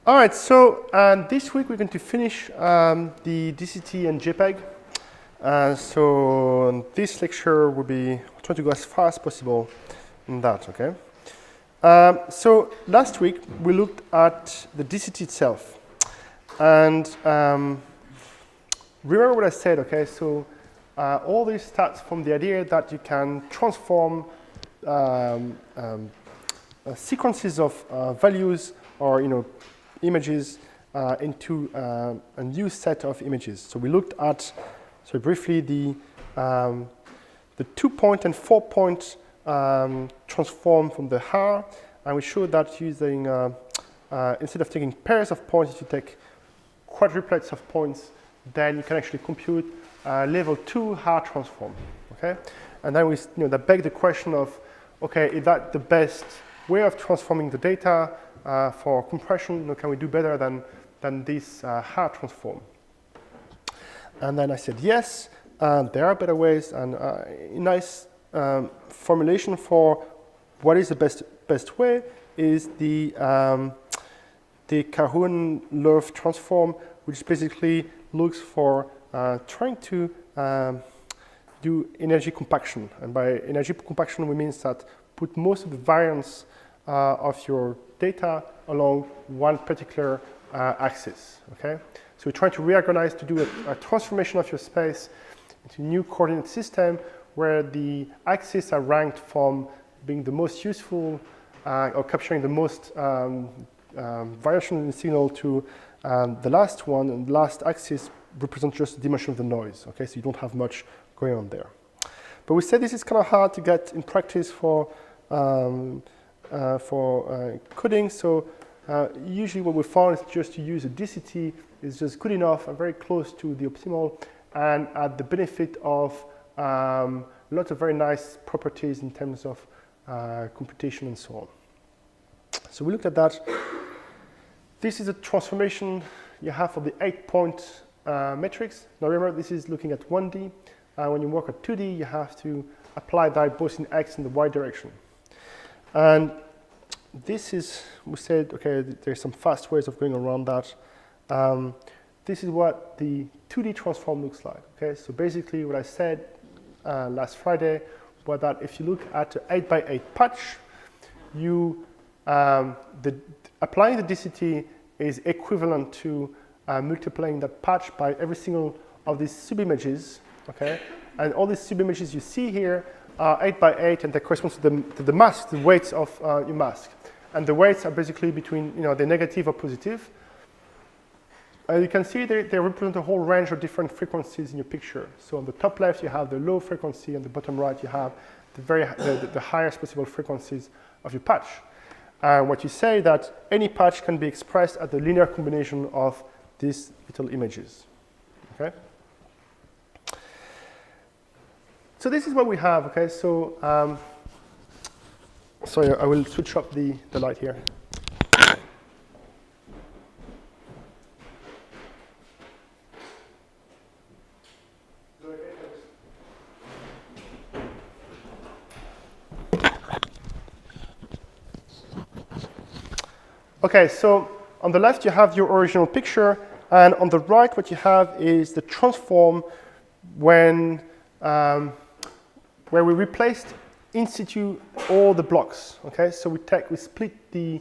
All right, so this week we're going to finish the DCT and JPEG. So this lecture will be trying to go as fast as possible in that, okay? So last week we looked at the DCT itself. And remember what I said, okay? So all this starts from the idea that you can transform sequences of values or, images into a new set of images. So we looked at, so briefly, the 2-point and 4-point transform from the R, and we showed that using, instead of taking pairs of points, if you take quadruplets of points, then you can actually compute level 2 R transform, okay? And then we, that begs the question of, okay, is that the best way of transforming the data for compression? Can we do better than this R transform? And then I said yes, there are better ways, and a nice formulation for what is the best way is the Caron-Love transform, which basically looks for trying to do energy compaction. And by energy compaction, we mean that put most of the variance of your data along one particular axis, okay? So we're trying to reorganize to do a transformation of your space into a new coordinate system where the axes are ranked from being the most useful or capturing the most variation in the signal to the last one, and the last axis represents just the dimension of the noise, okay? So you don't have much going on there. But we said this is kind of hard to get in practice for coding, so usually what we found is just to use a DCT is just good enough and very close to the optimal, and at the benefit of lots of very nice properties in terms of computation and so on. So we looked at that. This is a transformation you have for the 8-point matrix. Now remember, this is looking at 1D. When you work at 2D, you have to apply that both in X and the Y direction. And this is, we said, okay, there's some fast ways of going around that. This is what the 2D transform looks like, okay? So basically what I said last Friday was that if you look at an 8x8 patch, applying the DCT is equivalent to multiplying that patch by every single of these subimages, okay? And all these subimages you see here are 8x8, and they correspond to the mask, the weights of your mask. And the weights are basically between, the negative or positive. And you can see they represent a whole range of different frequencies in your picture. So on the top left, you have the low frequency, and the bottom right, you have the highest possible frequencies of your patch. And what you say that any patch can be expressed as the linear combination of these little images, okay? So this is what we have, okay? So, sorry, I will switch up the light here. Okay, so on the left you have your original picture, and on the right what you have is the transform when where we replaced in situ all the blocks, okay? So we split the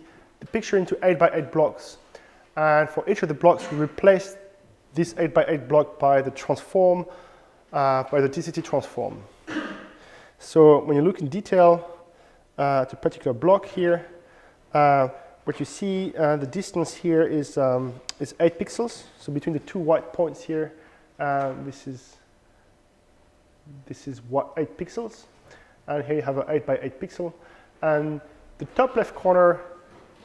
picture into 8x8 blocks, and for each of the blocks we replaced this 8x8 block by the transform, by the DCT transform. So when you look in detail at a particular block here, what you see, the distance here is 8 pixels. So between the two white points here, this is what 8 pixels, and here you have an 8x8 pixel. And the top left corner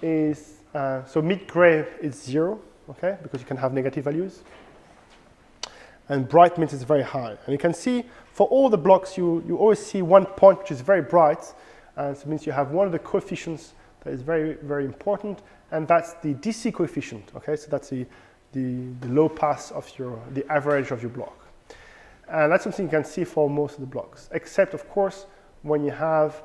is, so mid-gray is 0, okay, because you can have negative values. And bright means it's very high. And you can see for all the blocks, you always see one point which is very bright, and so it means you have one of the coefficients that is very, very important, and that's the DC coefficient, okay? So that's the low pass of the average of your block. And that's something you can see for most of the blocks, except, of course, when you have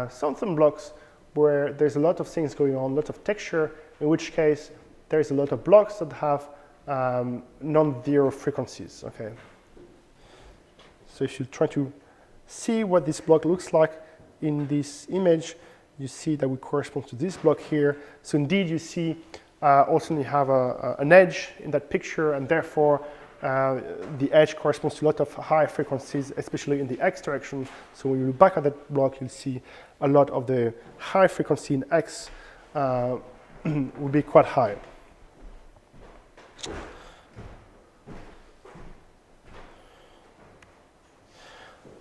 some blocks where there's a lot of things going on, lots of texture, in which case there's a lot of blocks that have non-zero frequencies, okay? So if you try to see what this block looks like in this image, you see that we correspond to this block here. So indeed, you see also you have an edge in that picture, and therefore the edge corresponds to a lot of high frequencies, especially in the x direction. So when you look back at that block, you'll see a lot of the high frequency in x will be quite high.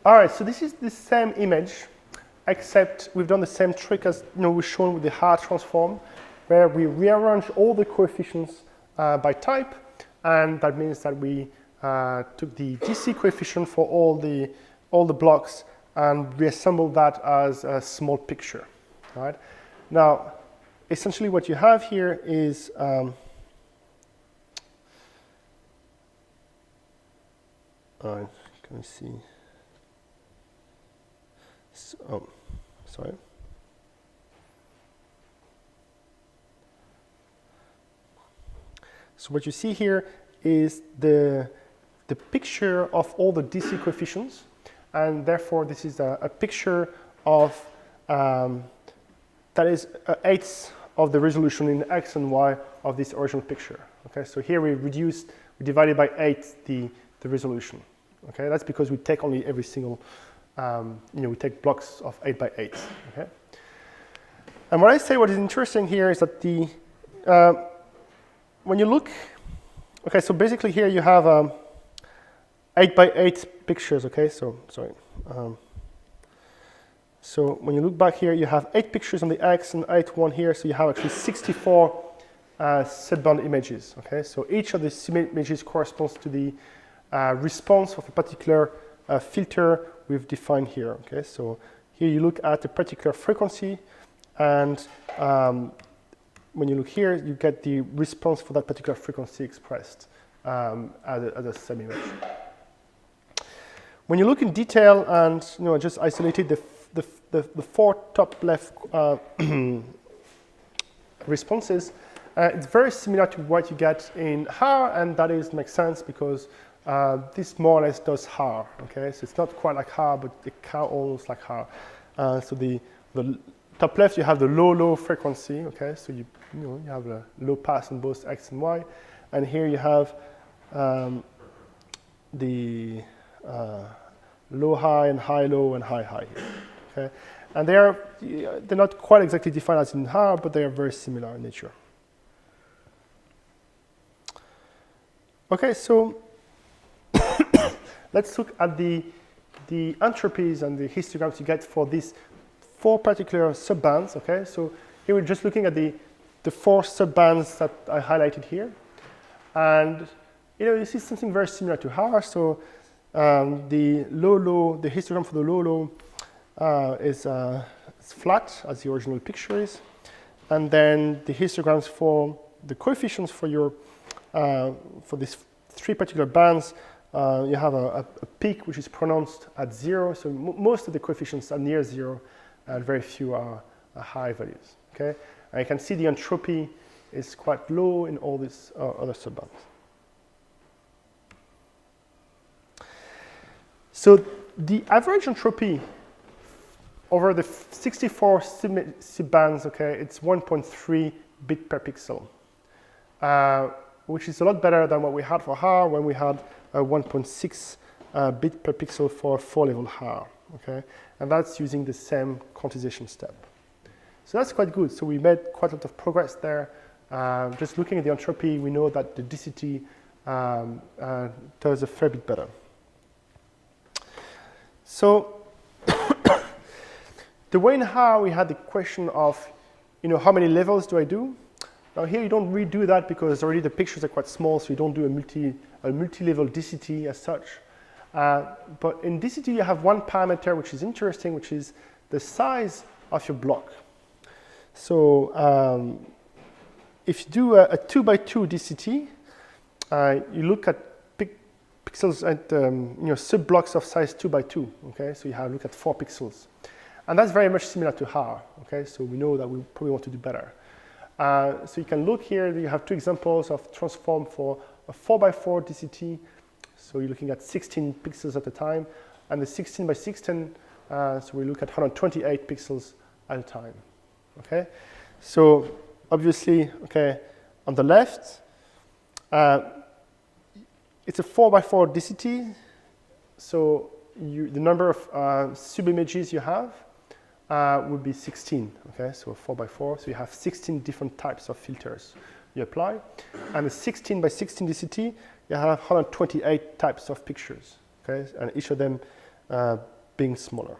All right, so this is the same image, except we've done the same trick as we've shown with the Haar transform, where we rearrange all the coefficients by type, and that means that we took the DC coefficient for all the blocks and reassembled that as a small picture. All right. Now, essentially, what you have here is can we see? So, sorry. So what you see here is the picture of all the DC coefficients, and therefore this is a picture of that is an eighth of the resolution in X and Y of this original picture. Okay, so here we divided by 8 the resolution. Okay, that's because we take only every single, we take blocks of 8 by 8. Okay, and what I say, what is interesting here is that when you look, okay, so basically here you have 8 by 8 pictures. Okay, so sorry. So when you look back here, you have 8 pictures on the X and 1 here, so you have actually 64 subband images. Okay, so each of these images corresponds to the response of a particular filter we've defined here. Okay, so here you look at a particular frequency, and when you look here, you get the response for that particular frequency expressed as a sub-image. When you look in detail and just isolated the 4 top left responses, it's very similar to what you get in Haar, and that makes sense because this more or less does Haar. Okay, so it's not quite like Haar, but it almost like Haar. So the top left, you have the low frequency. Okay, so you have a low pass on both X and Y, and here you have the low high and high low and high high here. Okay, and they're not quite exactly defined as in Haar, but they are very similar in nature. Okay, so let's look at the entropies and the histograms you get for these 4 particular subbands. Okay, so here we're just looking at the 4 subbands that I highlighted here, and you see something very similar to Haar. So the the histogram for the low is flat, as the original picture is, and then the histograms for the coefficients for your for these 3 particular bands, you have a peak which is pronounced at 0. So most of the coefficients are near 0, and very few are high values. Okay, and you can see the entropy is quite low in all these other subbands. So the average entropy over the 64 subbands, okay, it's 1.3 bit per pixel, which is a lot better than what we had for Haar when we had 1.6 bit per pixel for 4-level Haar. Okay, and that's using the same quantization step. So that's quite good. So we made quite a lot of progress there. Just looking at the entropy, we know that the DCT does a fair bit better. So the way in Haar we had the question of, how many levels do I do? Now here you don't redo that because already the pictures are quite small, so you don't do a multi-level DCT as such. But in DCT you have one parameter which is interesting, which is the size of your block. So if you do a 2x2 DCT, you look at pixels at sub-blocks of size 2x2. Okay, so you look at 4 pixels, and that's very much similar to Haar. Okay, so we know that we probably want to do better. So you can look here, you have two examples of transform for a 4x4 DCT. So you're looking at 16 pixels at a time, and the 16 by 16, so we look at 128 pixels at a time. Okay, so obviously, okay, on the left, it's a 4x4 DCT, so the number of sub-images you have would be 16, okay, so 4x4, so you have 16 different types of filters you apply, and the 16 by 16 DCT, you have 128 types of pictures, okay, and each of them being smaller.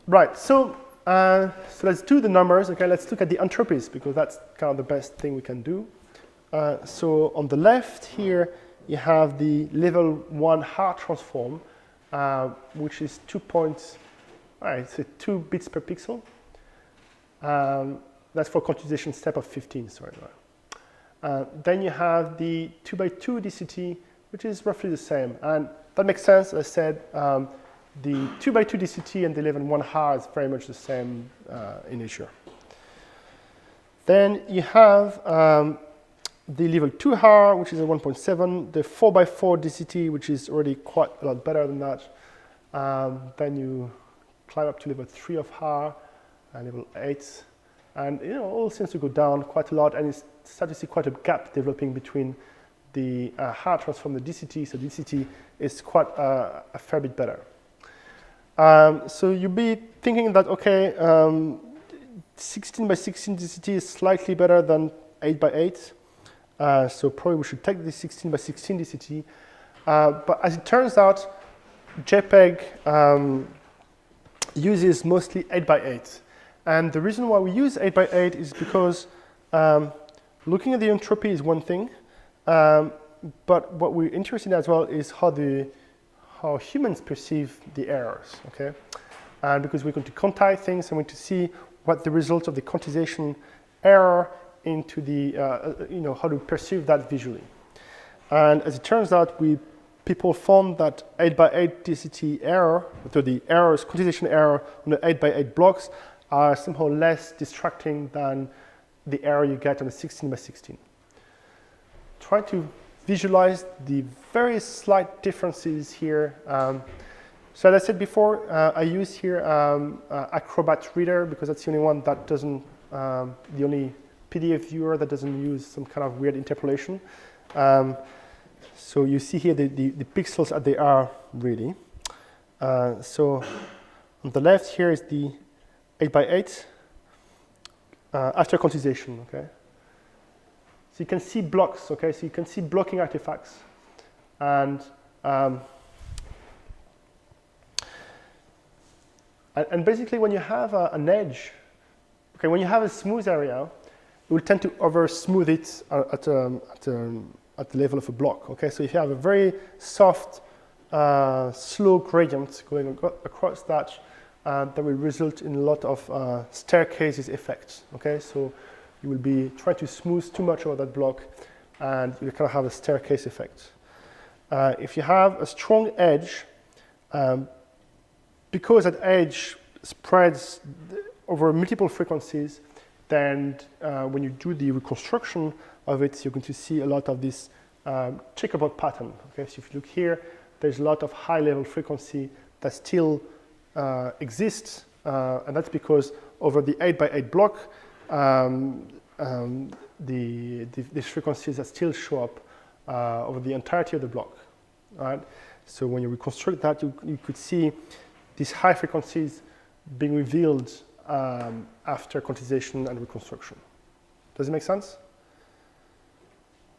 Right, so let's do the numbers, okay, let's look at the entropies, because that's kind of the best thing we can do. So on the left here, you have the level 1 hard transform, which is 2 bits per pixel. That's for quantization step of 15, sorry. Then you have the 2x2 DCT, which is roughly the same. And that makes sense, as I said, the 2x2 DCT and the level 1 hard is very much the same in nature. Then you have the level 2 hard, which is a 1.7, the 4x4 DCT, which is already quite a lot better than that. Then you climb up to level 3 of hard and level 8. And you know, all seems to go down quite a lot, and you start to see quite a gap developing between the hard transform and the DCT. So DCT is quite a fair bit better. So you'll be thinking that, okay, 16 by 16 DCT is slightly better than 8 by 8. So probably we should take the 16 by 16 DCT. But as it turns out, JPEG uses mostly 8 by 8. And the reason why we use 8 by 8 is because looking at the entropy is one thing, but what we're interested in as well is how humans perceive the errors, okay? And because we're going to quantize things, and we're going to see what the result of the quantization error into the, you know, how to perceive that visually. And as it turns out, people found that 8 by 8 DCT error, so the errors, quantization error on the 8 by 8 blocks are somehow less distracting than the error you get on the 16 by 16. Try to visualize the very slight differences here. So as I said before, I use here Acrobat Reader because that's the only one that doesn't, the only PDF viewer that doesn't use some kind of weird interpolation. So you see here the pixels as they are really. So on the left here is the 8 by 8 after quantization, okay? So you can see blocks, okay? So you can see blocking artifacts. And basically when you have an edge, okay, when you have a smooth area, it will tend to over-smooth it at the level of a block, okay? So if you have a very soft, slow gradient going across that, that will result in a lot of staircases effects, okay? So you will be trying to smooth too much over that block, and you kind of have a staircase effect. If you have a strong edge, because that edge spreads over multiple frequencies, then when you do the reconstruction of it, you're going to see a lot of this checkerboard pattern. Okay, so if you look here, there's a lot of high-level frequency that still exists, and that's because over the 8 by 8 block, these frequencies that still show up over the entirety of the block. All right? So when you reconstruct that, you could see these high frequencies being revealed after quantization and reconstruction. Does it make sense?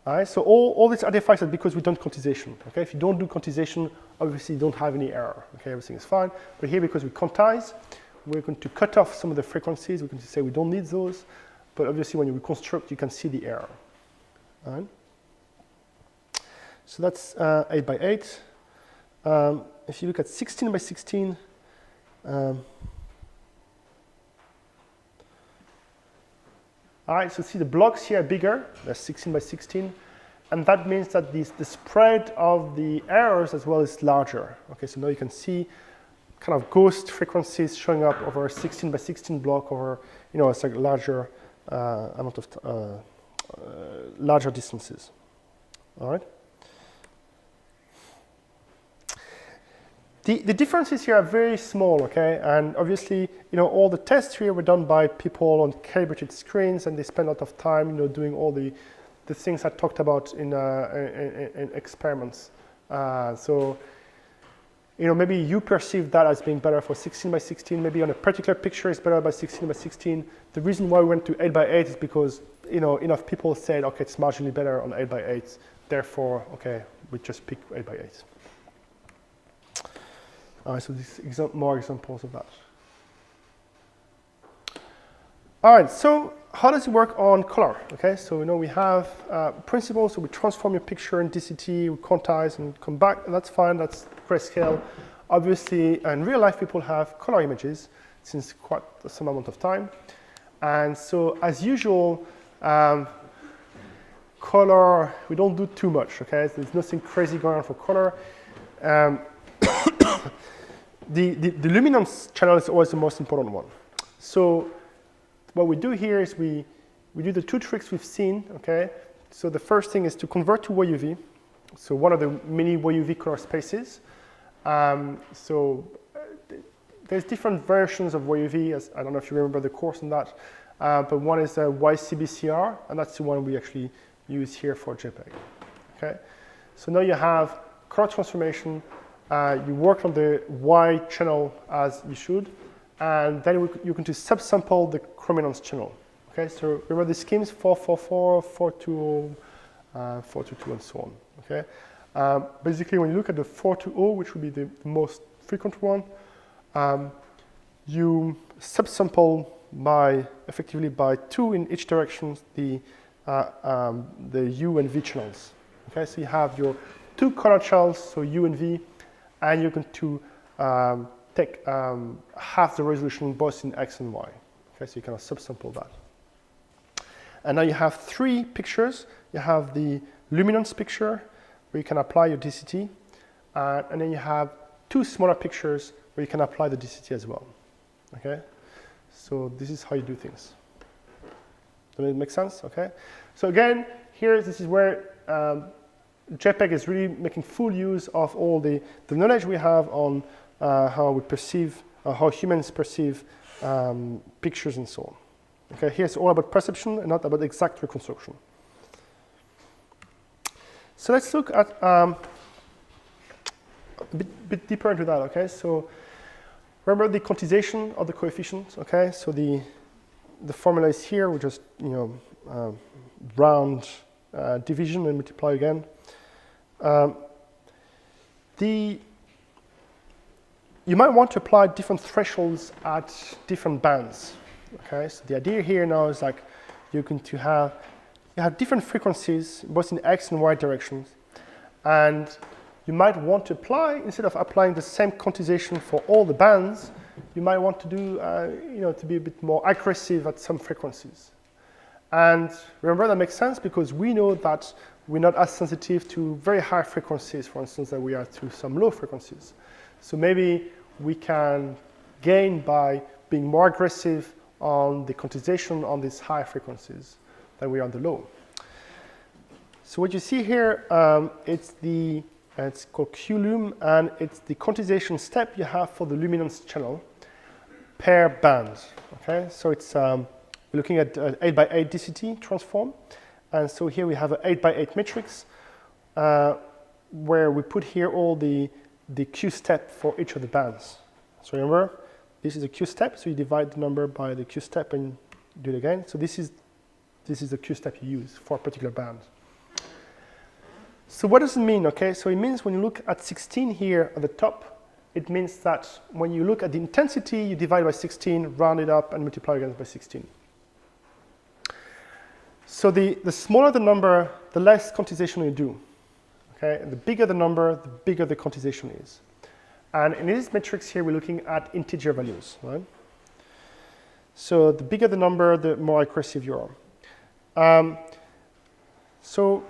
All right, so all these artifacts are because we don't quantization. Okay, if you don't do quantization, obviously you don't have any error. Okay, everything is fine. But here, because we quantize, we're going to cut off some of the frequencies. We're going to say we don't need those. But obviously, when you reconstruct, you can see the error. All right. So that's 8 by 8. If you look at 16 by 16, all right, so see the blocks here are bigger, they're 16 by 16, and that means that the spread of the errors as well is larger. Okay, so now you can see kind of ghost frequencies showing up over a 16 by 16 block over, it's like larger amount of larger distances. All right. The differences here are very small, okay? And obviously, all the tests here were done by people on calibrated screens, and they spend a lot of time, doing all the things I talked about in experiments. So, maybe you perceive that as being better for 16 by 16. Maybe on a particular picture it's better by 16 by 16. The reason why we went to 8 by 8 is because, enough people said, okay, it's marginally better on 8 by 8. Therefore, okay, we just pick 8 by 8. So these more examples of that. All right, so how does it work on color? Okay, so we have principles, so we transform your picture in DCT, we quantize and come back, and that's fine, that's grayscale. Obviously, in real life, people have color images since quite some amount of time. And so, as usual, color, we don't do too much, okay? So there's nothing crazy going on for color. The luminance channel is always the most important one. So what we do here is we do the two tricks we've seen, okay? So the first thing is to convert to YUV. So one of the many YUV color spaces. There's different versions of YUV. I don't know if you remember the course on that. But one is YCBCR, and that's the one we actually use here for JPEG, okay? So now you have color transformation. You work on the Y channel as you should, and then you can just subsample the chrominance channel. Okay, so remember the schemes 444, 420, 422, and so on. Okay, basically when you look at the 420, which would be the most frequent one, you subsample effectively by 2 in each direction the U and V channels. Okay, so you have your 2 color channels, so U and V. And you're going to take half the resolution both in X and Y. Okay, so you kind of subsample that. And now you have 3 pictures. You have the luminance picture, where you can apply your DCT. And then you have 2 smaller pictures, where you can apply the DCT as well. Okay, so this is how you do things. Does it make sense? Okay. So again, here, this is where JPEG is really making full use of all the knowledge we have on how we perceive, how humans perceive pictures and so on. Okay, here it's all about perception and not about exact reconstruction. So let's look at a bit deeper into that. Okay, so remember the quantization of the coefficients. Okay, so the formula is here. We just round division and multiply again. You might want to apply different thresholds at different bands. Okay, so the idea here now is like you have different frequencies both in X and Y directions, and you might want to apply, instead of applying the same quantization for all the bands, you might want to do to be a bit more aggressive at some frequencies. And remember, that makes sense because we know that we're not as sensitive to very high frequencies, for instance, that we are to some low frequencies. So maybe we can gain by being more aggressive on the quantization on these high frequencies than we are on the low. So what you see here, it's called QLum, and it's the quantization step you have for the luminance channel per band. Okay, so it's we're looking at 8x8 DCT transform. And so here we have an 8x8 matrix where we put here all the Q step for each of the bands. So remember, this is a Q step, so you divide the number by the Q step and do it again. So this is the Q step you use for a particular band. So what does it mean? Okay, so it means when you look at 16 here at the top, it means that when you look at the intensity, you divide by 16, round it up, and multiply again by 16. So the smaller the number, the less quantization you do. Okay, and the bigger the number, the bigger the quantization is. And in this matrix here, we're looking at integer values, right? So the bigger the number, the more aggressive you are. So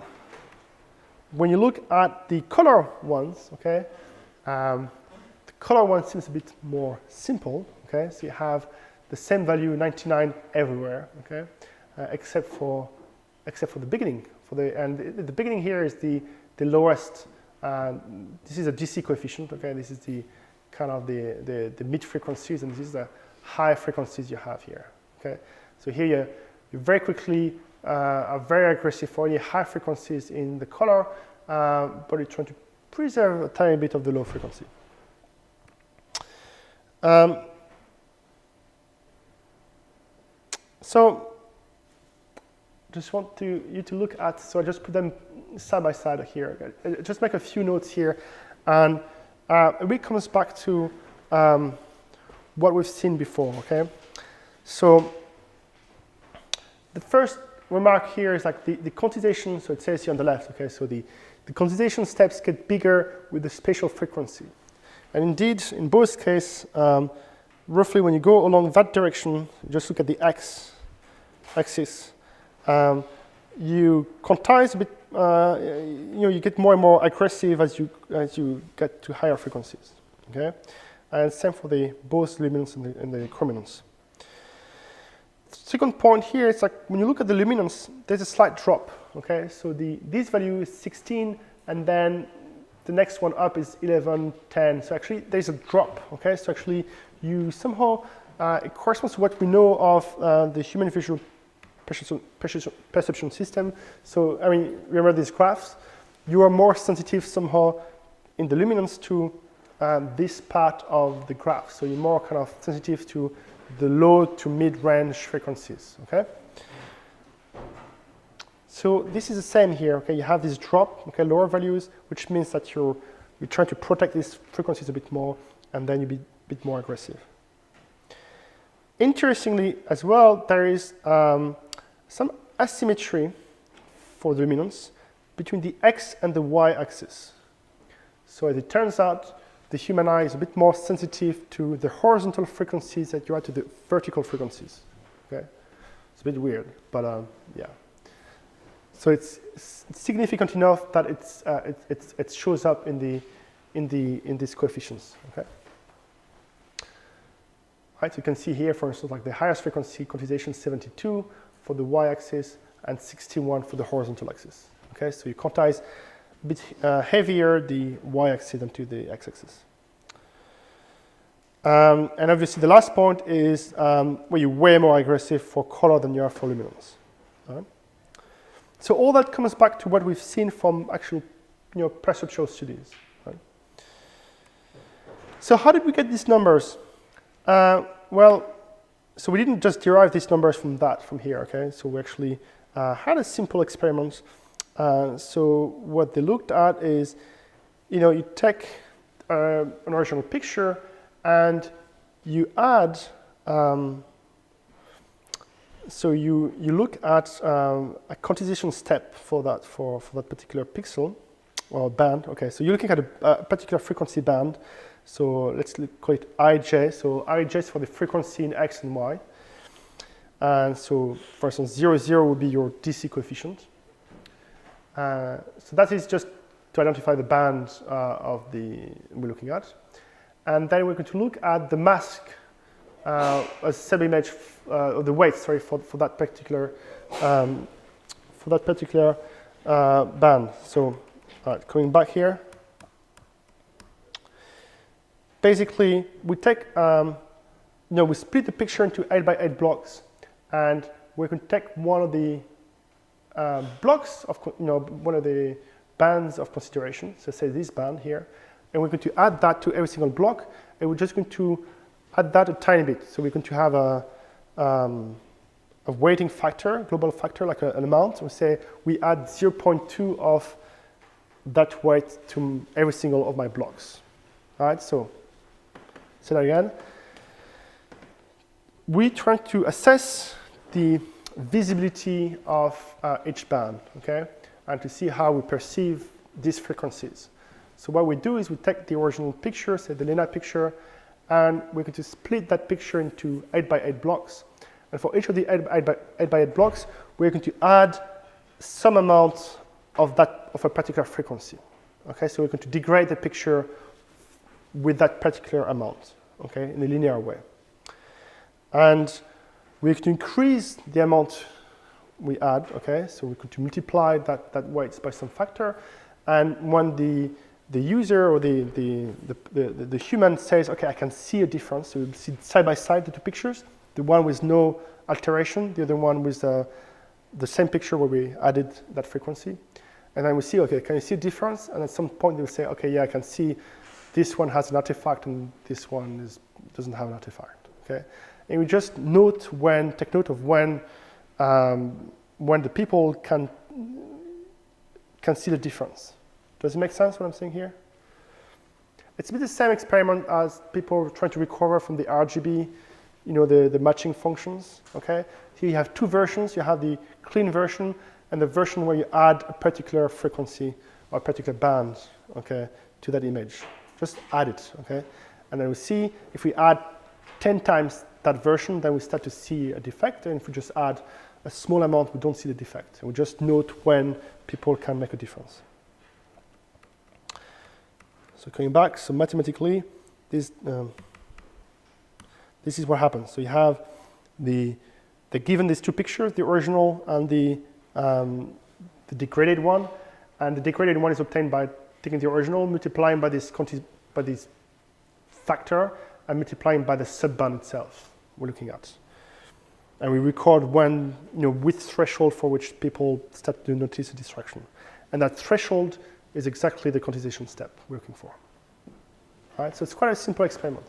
when you look at the color ones, okay, the color one seems a bit more simple, okay? So you have the same value, 99 everywhere, okay? Except for the beginning. And the beginning here is the lowest. This is a DC coefficient, okay? This is the kind of the mid frequencies, and this is the high frequencies you have here, okay? So here you very quickly are very aggressive for any high frequencies in the color, but you're trying to preserve a tiny bit of the low frequency. So just want you to look at, so I just put them side by side here. I just make a few notes here, and it comes back to what we've seen before, okay? So the first remark here is like the quantization, so it says here on the left, okay? So the quantization steps get bigger with the spatial frequency. And indeed, in both cases, roughly when you go along that direction, just look at the x-axis, you quantize a bit, you get more and more aggressive as you get to higher frequencies, okay? And same for both luminance and the chrominance. Second point here is like when you look at the luminance, there's a slight drop, okay? So this value is 16, and then the next one up is 11, 10. So actually there's a drop, okay? So actually you somehow, it corresponds to what we know of the human visual perception system. So, I mean, remember these graphs? You are more sensitive somehow in the luminance to this part of the graph. So you're more kind of sensitive to the low to mid-range frequencies, okay? So this is the same here, okay? You have this drop, okay, lower values, which means that you're trying to protect these frequencies a bit more, and then you be a bit more aggressive. Interestingly, as well, there is some asymmetry for the luminance between the x and the y-axis. So as it turns out, the human eye is a bit more sensitive to the horizontal frequencies that you are to the vertical frequencies. Okay, it's a bit weird, but yeah. So it's significant enough that it shows up in these coefficients. Okay. Right, so you can see here, for instance, like the highest frequency quantization 72 for the y-axis and 61 for the horizontal axis. Okay, so you quantize a bit heavier the y-axis than to the x-axis. And obviously the last point is where you're way more aggressive for color than you are for luminance. Right? So all that comes back to what we've seen from actual perceptual studies. Right? So how did we get these numbers? Well, so we didn't just derive these numbers from here, okay? So we actually had a simple experiment. So what they looked at is, you take an original picture and you add, so you look at a quantization step for that particular pixel or band. Okay, so you're looking at a particular frequency band. So let's call it ij. So ij is for the frequency in x and y. And so, for instance, 0, 0 would be your DC coefficient. So that is just to identify the band we're looking at. And then we're going to look at the mask as sub-image, or the weight, sorry, for that particular band. So, coming back here. Basically, we take, we split the picture into 8 by 8 blocks, and we're going to take one of the blocks of, one of the bands of consideration. So say this band here, and we're going to add that to every single block, and we're just going to add that a tiny bit. So we're going to have a weighting factor, global factor, like an amount. We say we add 0.2 of that weight to every single of my blocks. All right, so say that again. We try to assess the visibility of each band, okay, and to see how we perceive these frequencies. So what we do is we take the original picture, say the Lena picture, and we're going to split that picture into 8 by 8 blocks. And for each of the 8 by 8 blocks, we're going to add some amount of a particular frequency. Okay, so we're going to degrade the picture with that particular amount, okay, in a linear way. And we have to increase the amount we add, okay, so we could multiply that weights by some factor, and when the user or the human says, okay, I can see a difference, so we see side by side the two pictures, the one with no alteration, the other one with the same picture where we added that frequency, and then we see, okay, can you see a difference? And at some point they'll say, okay, yeah, I can see this one has an artifact and this one doesn't have an artifact, okay? And we just take note of when the people can see the difference. Does it make sense what I'm saying here? It's a bit the same experiment as people trying to recover from the RGB, you know, the matching functions, okay? Here you have two versions. You have the clean version and the version where you add a particular frequency or a particular band, okay, to that image. Just add it, okay? And then we see if we add 10 times that version, then we start to see a defect. And if we just add a small amount, we don't see the defect. And we just note when people can make a difference. So coming back, so mathematically, this is what happens. So you have they're given these two pictures, the original and the degraded one. And the degraded one is obtained by taking the original, multiplying by this factor, and multiplying by the subband itself we're looking at. And we record when, you know, with threshold for which people start to notice a distraction. And that threshold is exactly the quantization step we're looking for. All right, so it's quite a simple experiment.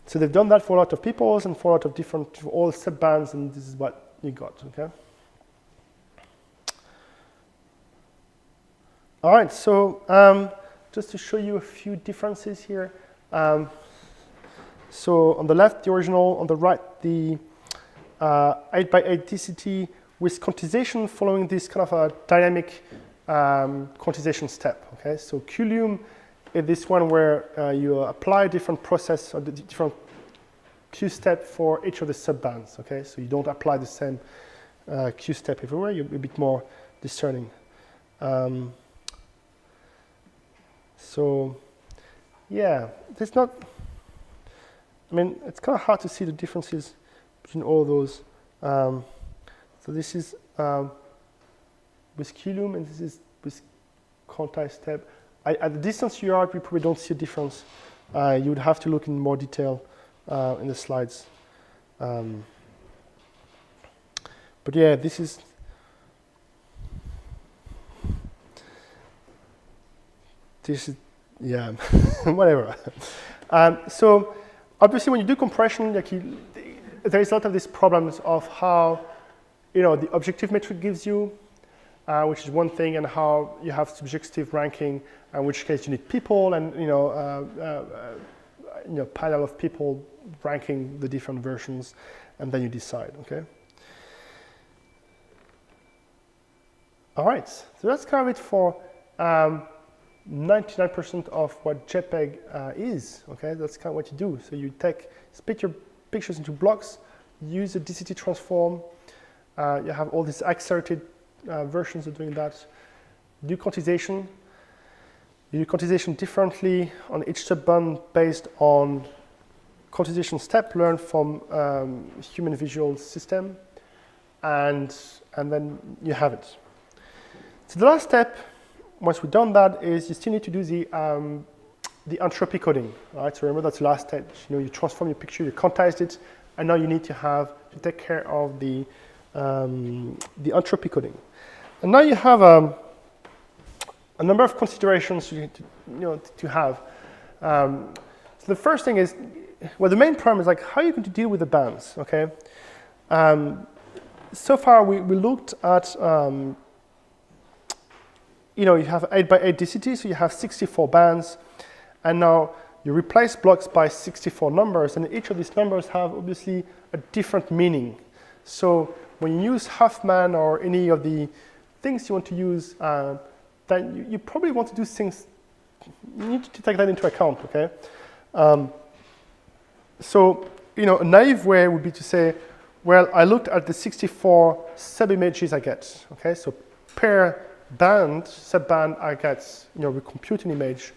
So they've done that for a lot of people and for a lot of different, all subbands, and this is what you got, okay? All right, so just to show you a few differences here. So on the left, the original, on the right, the 8x8 DCT with quantization following this kind of a dynamic quantization step, okay? So Qlume is this one where you apply a different process or the different Q step for each of the subbands, okay? So you don't apply the same Q step everywhere, you're a bit more discerning. So, yeah, there's not, I mean, it's kind of hard to see the differences between all those. So this is with Qlume, and this is with quantized step. At the distance you are, we probably don't see a difference. You would have to look in more detail in the slides. But yeah, this is, yeah, whatever. So obviously when you do compression, like there is a lot of these problems of how, you know, the objective metric gives you, which is one thing, and how you have subjective ranking, in which case you need people and, you know, panel of people ranking the different versions, and then you decide, okay? All right, so that's kind of it for 99% of what JPEG is, okay? That's kind of what you do. So you split your pictures into blocks, use a DCT transform, you have all these accelerated versions of doing that. Do quantization. You do quantization differently on each subband based on quantization step learned from human visual system, and then you have it. So the last step, once we've done that, is you still need to do the entropy coding. Right? So remember that's the last stage. You know, you transform your picture, you quantized it, and now you need to take care of the entropy coding. And now you have a number of considerations you need to have. So the first thing is, well, the main problem is like how are you going to deal with the bands, okay? So far we looked at, you know, you have 8x8 DCT, so you have 64 bands, and now you replace blocks by 64 numbers, and each of these numbers have obviously a different meaning. So when you use Huffman or any of the things you want to use, then you probably want to do things, you need to take that into account, okay? So, you know, a naive way would be to say, well, I looked at the 64 sub-images I get, okay? So per band, subband, I get, you know, we compute an image,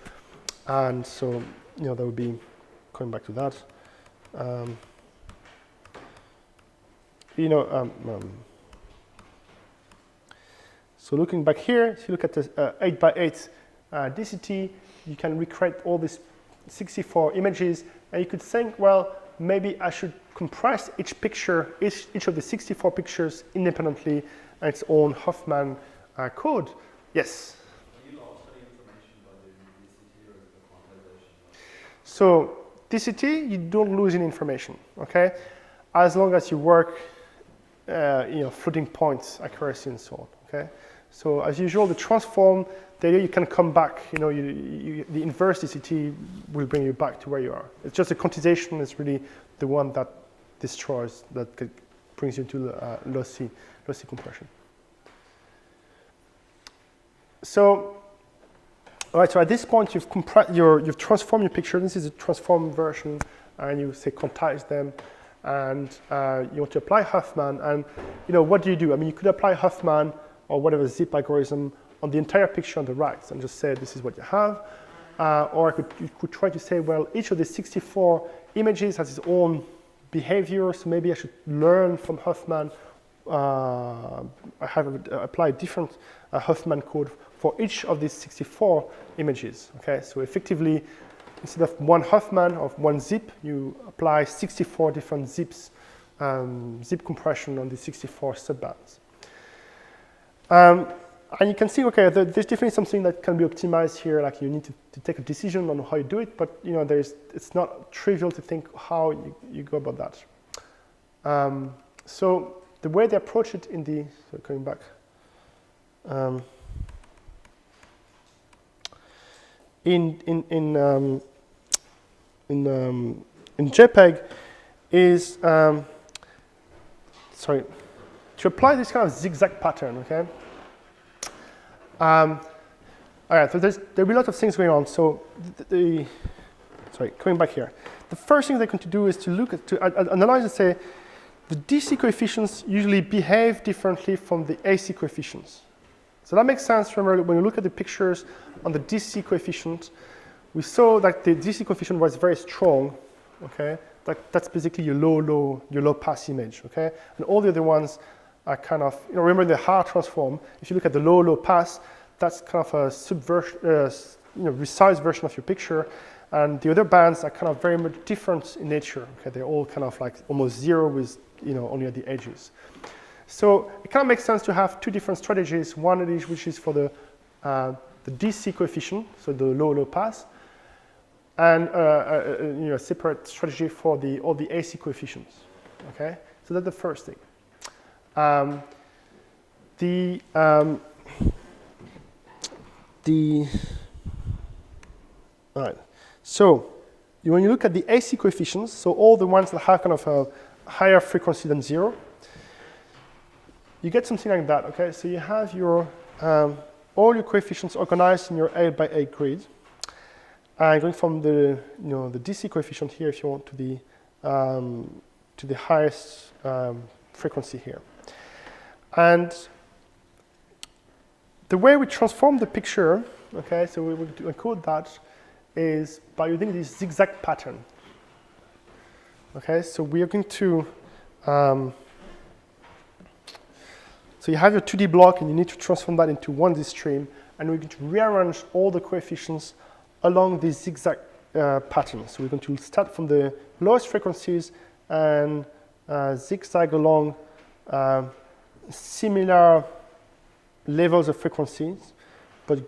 And so, that would be, going back to that, so looking back here, if you look at the 8x8 DCT, you can recreate all these 64 images, and you could think, well, maybe I should compress each picture, each of the 64 pictures independently and its own Huffman code. Yes? You lost any information by doing DCT or the quantization? So DCT, you don't lose any information, okay? As long as you work, floating points, accuracy, and so on, okay? So as usual, the transform, the idea you can come back, the inverse DCT will bring you back to where you are. It's just the quantization is really the one that destroys, that brings you to lossy compression. So, all right, so at this point, you've transformed your picture. This is a transformed version, and you say quantize them, and you want to apply Huffman. And what do? I mean, you could apply Huffman or whatever zip algorithm on the entire picture on the right, and just say this is what you have. Or you could try to say, well, each of the 64 images has its own behavior, so maybe I should learn from Huffman. I have applied different Huffman code for each of these 64 images. Okay, so effectively, instead of one Huffman of one zip, you apply 64 different zips, zip compression on the 64 subbands. And you can see, okay, there's definitely something that can be optimized here. Like you need to take a decision on how you do it, but it's not trivial to think how you go about that. So the way they approach it going back. In JPEG is to apply this kind of zigzag pattern. Okay. All right. So there'll be a lot of things going on. So coming back here, the first thing they're going to do is to analyze and say the DC coefficients usually behave differently from the AC coefficients. So that makes sense. Remember, when you look at the pictures on the DC coefficient, we saw that the DC coefficient was very strong. Okay, that's basically your low pass image. Okay, and all the other ones are kind of, remember the hard transform. If you look at the low pass, that's kind of a subversion, resized version of your picture, and the other bands are kind of very much different in nature. Okay, they're all kind of like almost zero with only at the edges. So it kind of makes sense to have two different strategies. One of these, which is for the DC coefficient, so the low pass, and a separate strategy for all the AC coefficients. Okay, so that's the first thing. All right. So when you look at the AC coefficients, so all the ones that have kind of a higher frequency than 0, you get something like that. Okay, so you have your all your coefficients organized in your 8x8 grid, and going from the the DC coefficient here, if you want, to the highest frequency here. And the way we transform the picture, okay, so we will encode that, is by using this zigzag pattern. Okay, so we are going to, so you have your 2D block and you need to transform that into 1D stream, and we're going to rearrange all the coefficients along this zigzag pattern. So we're going to start from the lowest frequencies and zigzag along similar levels of frequencies, but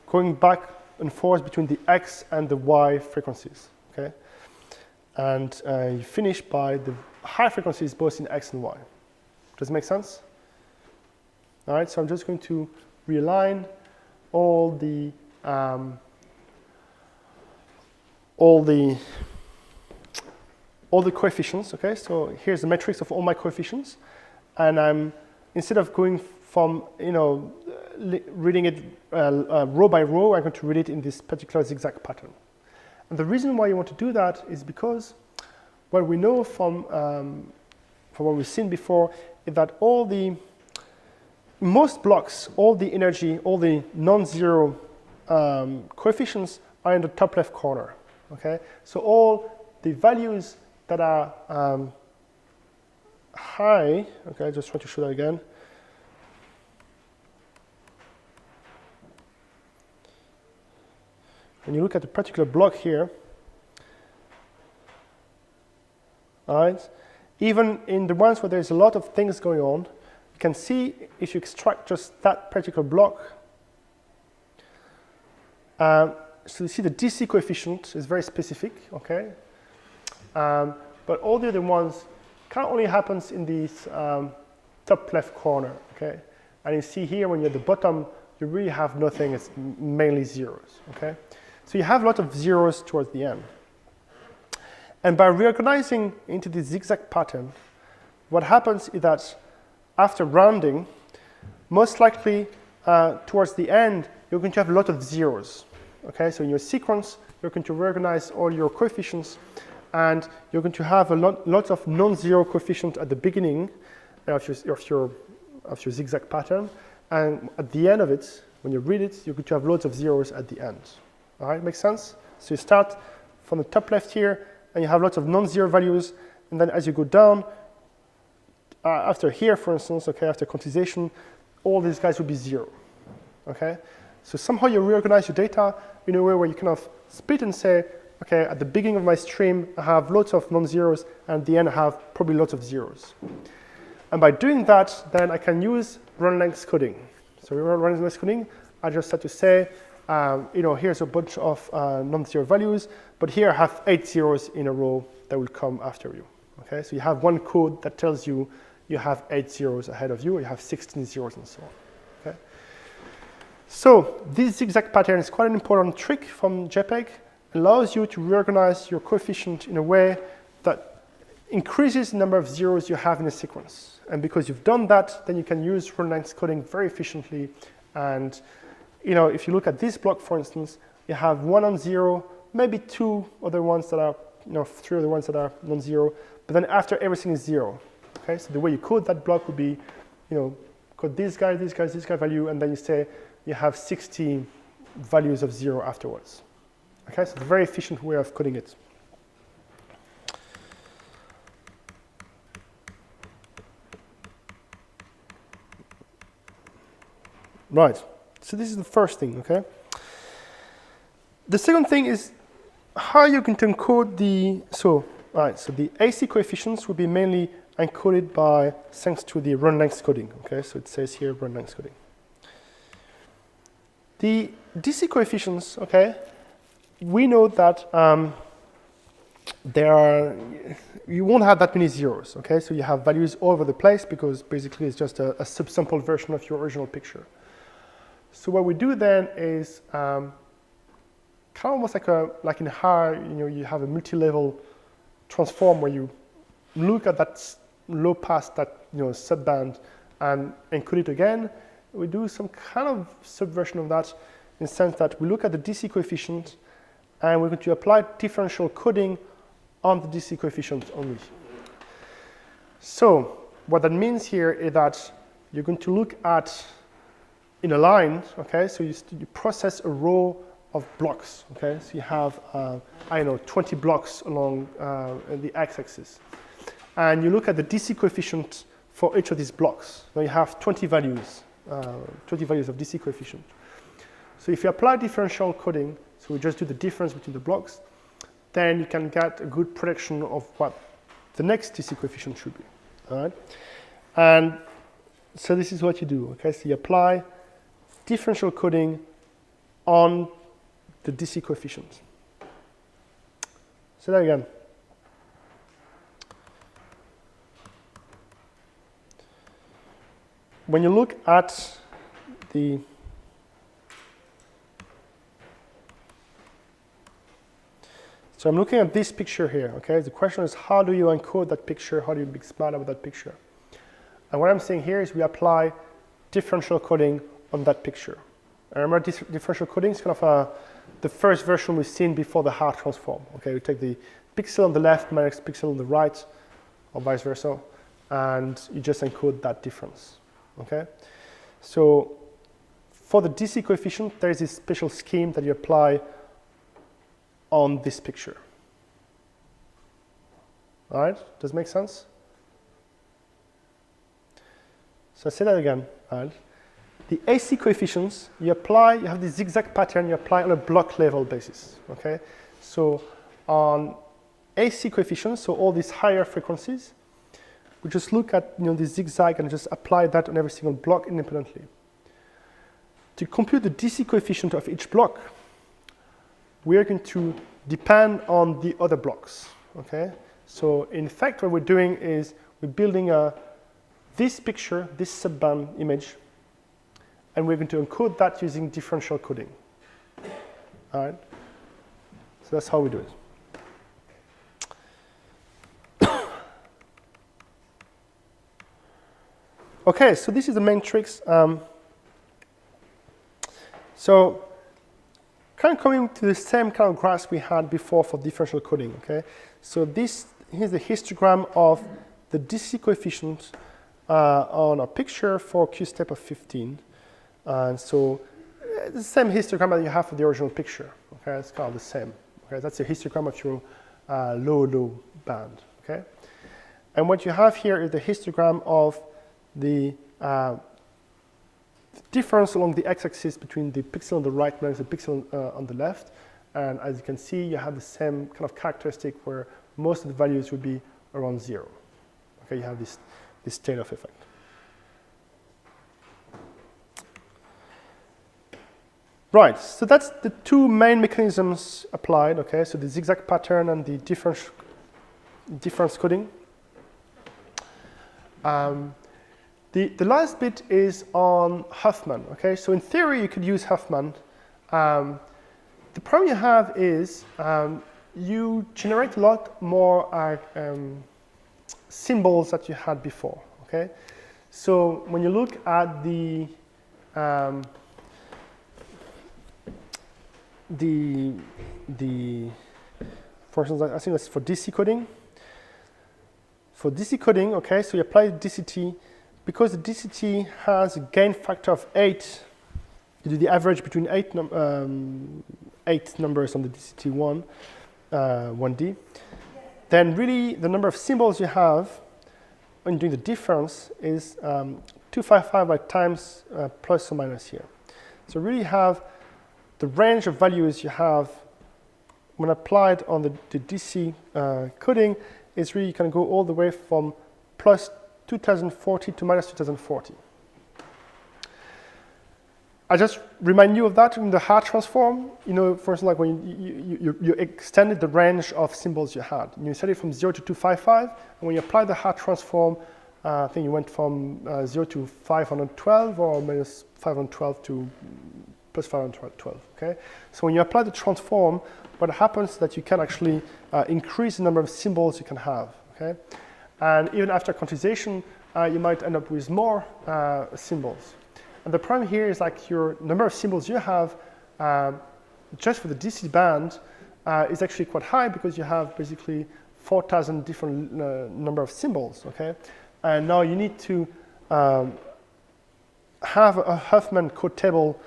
going back and forth between the X and the Y frequencies, okay? And you finish by the high frequencies both in X and Y. Does it make sense? All right, so I'm just going to realign all the coefficients, okay? So here's the matrix of all my coefficients, and I'm, instead of going from, reading it row by row, I'm going to read it in this particular zigzag pattern. And the reason why you want to do that is because what we know from what we've seen before is that most blocks, all the energy, all the non-zero coefficients are in the top left corner. Okay, so all the values that are high. Okay, I just want to show that again. When you look at a particular block here, all right, even in the ones where there's a lot of things going on, you can see if you extract just that particular block. So you see the DC coefficient is very specific, okay? But all the other ones kind of only happens in this top left corner, okay? And you see here when you're at the bottom, you really have nothing, it's mainly zeros, okay? So you have a lot of zeros towards the end. And by reorganizing into this zigzag pattern, what happens is that after rounding, most likely towards the end, you're going to have a lot of zeros. Okay, so in your sequence, you're going to reorganize all your coefficients, and you're going to have a lot of non-zero coefficients at the beginning of your zigzag pattern, and at the end of it, when you read it, you're going to have lots of zeros at the end. All right, makes sense? So you start from the top left here, and you have lots of non-zero values, and then as you go down, after here, for instance, okay, after quantization, all these guys will be zero. Okay, so somehow you reorganize your data in a way where you kind of split and say, okay, at the beginning of my stream, I have lots of non-zeros, and at the end, I have probably lots of zeros. And by doing that, then I can use run length coding. So run length coding, I just have to say, here's a bunch of non-zero values, but here I have 8 zeros in a row that will come after you. Okay, so you have one code that tells you you have 8 zeros ahead of you, or you have 16 zeros and so on. Okay. So this zigzag pattern is quite an important trick from JPEG. It allows you to reorganize your coefficient in a way that increases the number of zeros you have in a sequence. And because you've done that, then you can use run length coding very efficiently. And if you look at this block, for instance, you have 1 on 0, maybe 2 other ones that are, 3 other ones that are non-zero, but then after everything is 0. Okay, so the way you code that block would be, code this guy value, and then you say you have 60 values of 0 afterwards. Okay, so it's a very efficient way of coding it. Right, so this is the first thing, okay? The second thing is how you can encode the, so the AC coefficients will be mainly encoded by, thanks to the run length coding, okay? So it says here run length coding. The DC coefficients, okay, we know that you won't have that many zeros, okay? So you have values all over the place because basically it's just a subsample version of your original picture. So what we do then is kind of almost like in high, you have a multi-level transform where you look at that low pass, that subband, and encode it again. We do some kind of subversion of that in the sense that we look at the DC coefficient and we're going to apply differential coding on the DC coefficient only. So what that means here is that you're going to look at in a line, okay? So you process a row of blocks, okay? So you have, 20 blocks along the x-axis. And you look at the DC coefficient for each of these blocks. Now you have 20 values of DC coefficient. So if you apply differential coding, so we just do the difference between the blocks, then you can get a good prediction of what the next DC coefficient should be, all right? And so this is what you do, okay? So you apply differential coding on the DC coefficient. So there again. When you look at the so I'm looking at this picture here, okay? The question is, how do you encode that picture? How do you be smart about that picture? And what I'm saying here is we apply differential coding on that picture. And remember, differential coding is kind of the first version we've seen before the hard transform. Okay, we take the pixel on the left minus pixel on the right, or vice versa, and you just encode that difference. Okay, so for the DC coefficient, there is this special scheme that you apply on this picture. All right, does it make sense? So I say that again. All right. The AC coefficients, you have the zigzag pattern, you apply on a block level basis, okay? So on AC coefficients, so all these higher frequencies, we just look at the zigzag and just apply that on every single block independently. To compute the DC coefficient of each block, we are going to depend on the other blocks, okay? So in fact, what we're doing is we're building this picture, this subband image, and we're going to encode that using differential coding. All right? So that's how we do it. Okay, so this is the main tricks. So kind of coming to the same kind of graph we had before for differential coding, okay? So here's the histogram of the DC coefficient on a picture for Q step of 15. And so the same histogram that you have for the original picture, okay? It's kind of the same, okay? That's the histogram of your low band, okay? And what you have here is the histogram of the difference along the x-axis between the pixel on the right minus the pixel on the left. And as you can see, you have the same kind of characteristic where most of the values would be around 0. Okay, you have this tail-off effect. Right, so that's the two main mechanisms applied, okay? So the zigzag pattern and the difference coding. The last bit is on Huffman, okay? So in theory, you could use Huffman. The problem you have is you generate a lot more symbols that you had before, okay? So when you look at for instance, I think that's for DC coding. For DC coding, okay, so you apply DCT. Because the DCT has a gain factor of 8, you do the average between 8 numbers on the DCT 1D, then really the number of symbols you have when doing the difference is 255 by times plus or minus here. So really have the range of values you have when applied on the DC coding is really can go all the way from plus 2040 to minus 2040. I just remind you of that in the Haar transform. For instance, like when you extended the range of symbols you had. You set it from 0 to 255, and when you apply the Haar transform, I think you went from 0 to 512 or minus 512 to plus 512, okay? So when you apply the transform, what happens is that you can actually increase the number of symbols you can have, okay? And even after quantization, you might end up with more symbols. And the problem here is like your number of symbols you have just for the DC band is actually quite high because you have basically 4,000 different number of symbols, okay? And now you need to have a Huffman code table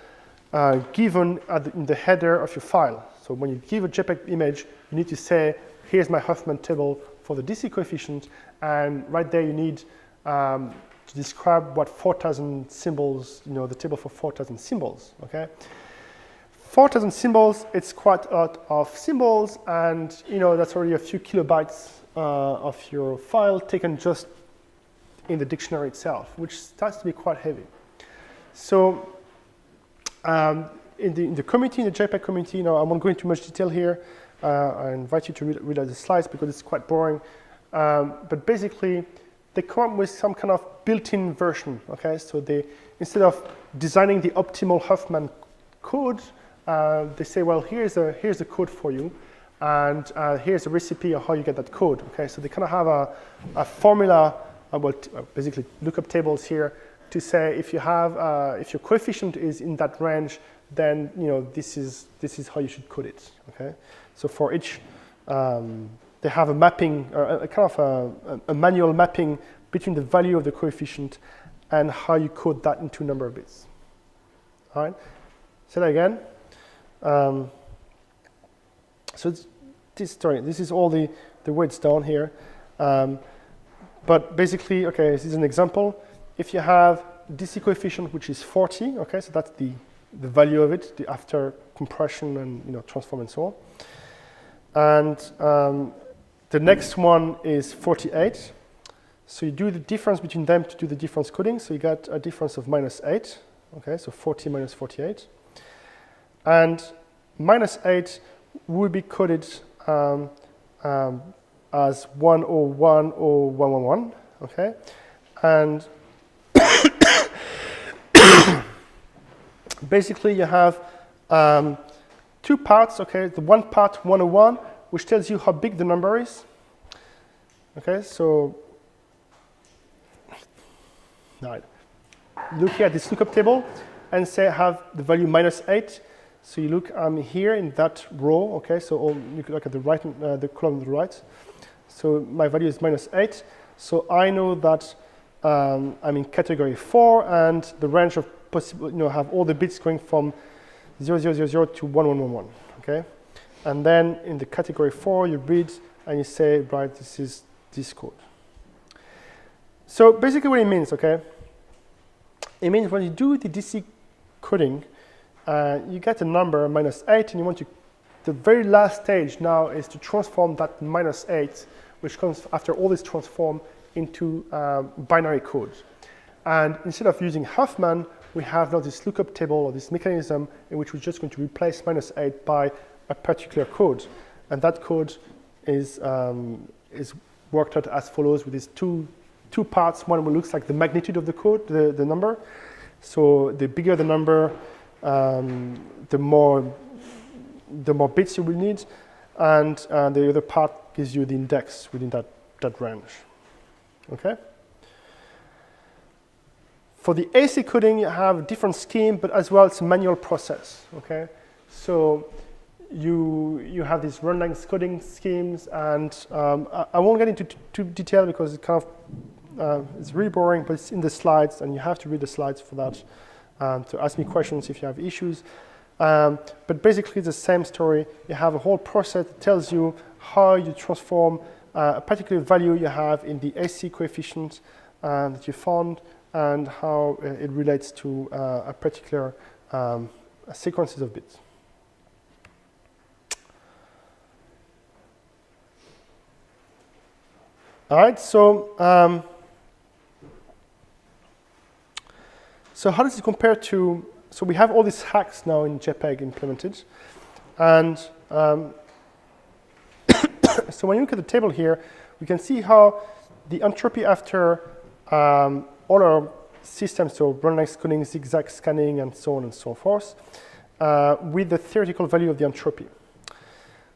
given in the header of your file. So when you give a JPEG image, you need to say, here's my Huffman table for the DC coefficient, and right there you need to describe what 4,000 symbols, the table for 4,000 symbols, okay? 4,000 symbols, it's quite a lot of symbols, and that's already a few kilobytes of your file taken just in the dictionary itself, which starts to be quite heavy. So in the community, in the JPEG community, I won't go into much detail here. I invite you to read out the slides because it's quite boring. But basically, they come up with some kind of built-in version. Okay, so they instead of designing the optimal Huffman code, they say, well, here's a code for you, and here's a recipe of how you get that code. Okay, so they kind of have a formula, basically lookup tables here to say if you have if your coefficient is in that range, then this is how you should code it. Okay, so for each they have a mapping, a kind of a manual mapping between the value of the coefficient and how you code that into a number of bits. All right, say that again. So this is all the way it's done here. But basically, okay, this is an example. If you have DC coefficient which is 40, okay, so that's the value of it, after compression and transform and so on. And the next one is 48. So you do the difference between them to do the difference coding. So you get a difference of -8. Okay, so 40 minus 48. And -8 will be coded as 101 or 111. Okay, and basically you have two parts. Okay, the one part 101, which tells you how big the number is. Okay, so now look here at this lookup table and say I have the value -8. So you look here in that row. Okay, so you look at the right, the column on the right. So my value is -8. So I know that I'm in category 4, and the range of possible, have all the bits going from 0000 to 1111. Okay, and then in the category 4, you read and you say, right, this is this code. So basically, what it means, okay, it means when you do the DC coding, you get a number -8, and you want to. The very last stage now is to transform that -8, which comes after all this transform, into binary code. And instead of using Huffman, we have now this lookup table or this mechanism in which we're just going to replace -8 by a particular code. And that code is worked out as follows with these two parts. One looks like the magnitude of the code, the number. So the bigger the number, the more bits you will need. And the other part gives you the index within that range. Okay? For the AC coding, you have a different scheme, but as well, it's a manual process. Okay? So you have these run length coding schemes, and I won't get into too detail because it's kind of it's really boring, but it's in the slides, and you have to read the slides for that to ask me questions if you have issues. But basically, it's the same story. You have a whole process that tells you how you transform a particular value you have in the AC coefficient that you found, and how it relates to a particular sequences of bits. All right, so how does it compare to? So we have all these hacks now in JPEG implemented, and so when you look at the table here, we can see how the entropy after all our systems, so run length coding, zigzag scanning, and so on and so forth, with the theoretical value of the entropy.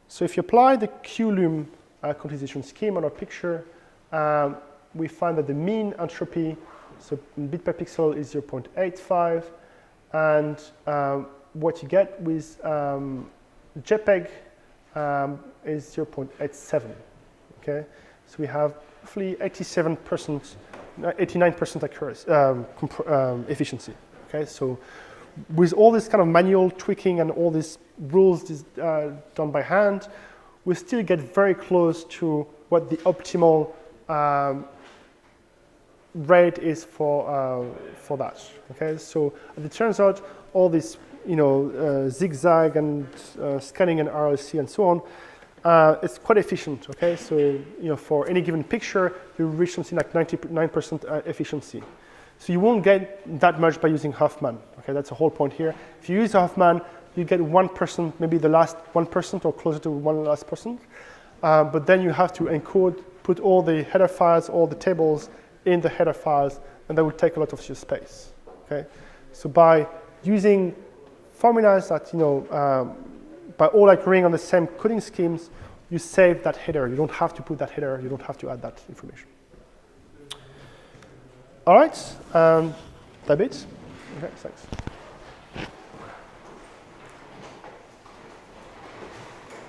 So if you apply the QLUM quantization scheme on our picture, we find that the mean entropy, so bit per pixel, is 0.85, and what you get with JPEG is 0.87. Okay, so we have roughly 87%, 89% accuracy, efficiency. Okay, so with all this kind of manual tweaking and all these rules done by hand, we still get very close to what the optimal rate is for that. Okay, so it turns out all this, zigzag and scanning and RLC and so on, it's quite efficient. Okay, so for any given picture, you reach something like 99% efficiency. So you won't get that much by using Huffman. Okay, that's the whole point here. If you use Huffman, you get 1%, maybe the last 1% or closer to 1%. But then you have to encode, put all the header files, all the tables in the header files, and that would take a lot of your space. Okay, so by using formulas that by all agreeing on the same coding schemes, you save that header. You don't have to put that header. You don't have to add that information. All right, that bit. Okay, thanks.